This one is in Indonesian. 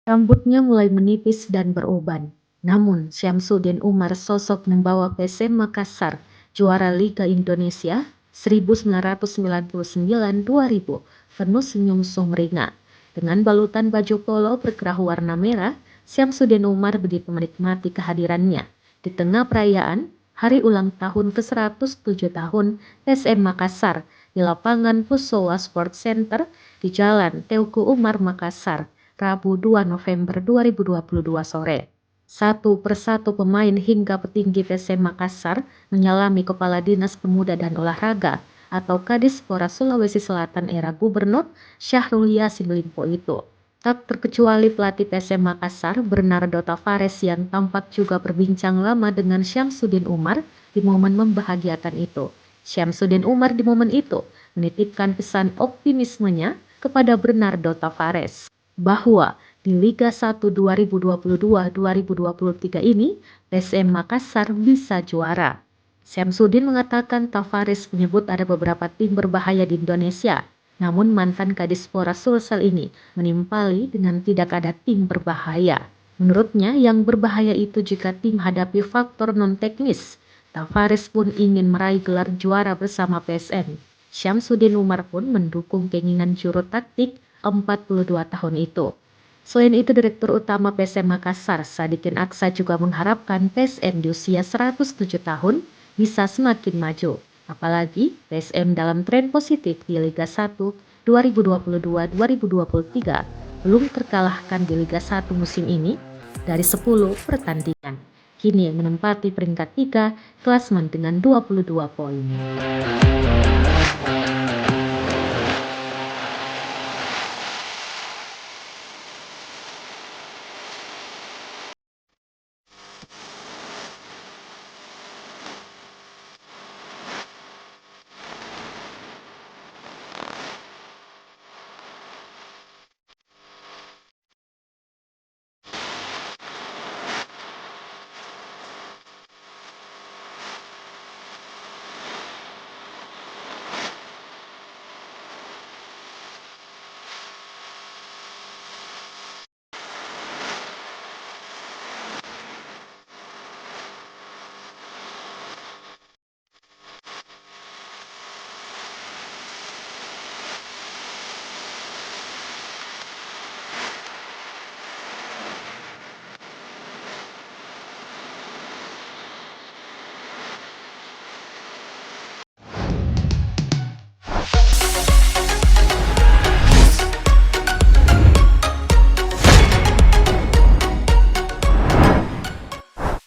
Rambutnya mulai menipis dan beruban. Namun, Syamsuddin Umar sosok membawa PSM Makassar juara Liga Indonesia 1999-2000 penuh senyum sumringah. Dengan balutan baju polo berkerah warna merah, Syamsuddin Umar begitu menikmati kehadirannya. Di tengah perayaan hari ulang tahun ke-107 tahun PSM Makassar di lapangan Pusowa Sport Center di Jalan Teuku Umar Makassar, Rabu 2 November 2022 sore. Satu persatu pemain hingga petinggi PSM Makassar menyalami Kepala Dinas Pemuda dan Olahraga atau Kadispora Sulawesi Selatan era Gubernur Syahrul Yassin Limpo itu. Tak terkecuali pelatih PSM Makassar Bernardo Tavares yang tampak juga berbincang lama dengan Syamsuddin Umar di momen membahagiakan itu. Syamsuddin Umar di momen itu menitipkan pesan optimismenya kepada Bernardo Tavares bahwa di Liga 1 2022-2023 ini PSM Makassar bisa juara. Syamsuddin mengatakan Tavares menyebut ada beberapa tim berbahaya di Indonesia, namun mantan Kadispora Sulsel ini menimpali dengan tidak ada tim berbahaya. Menurutnya yang berbahaya itu jika tim hadapi faktor non-teknis. Tavares pun ingin meraih gelar juara bersama PSM. Syamsuddin Umar pun mendukung keinginan juru taktik 42 tahun itu. Selain itu, Direktur Utama PSM Makassar, Sadikin Aksa juga mengharapkan PSM di usia 107 tahun bisa semakin maju. Apalagi PSM dalam tren positif di Liga 1 2022-2023 belum terkalahkan di Liga 1 musim ini dari 10 pertandingan. Kini menempati peringkat 3 klasemen dengan 22 poin.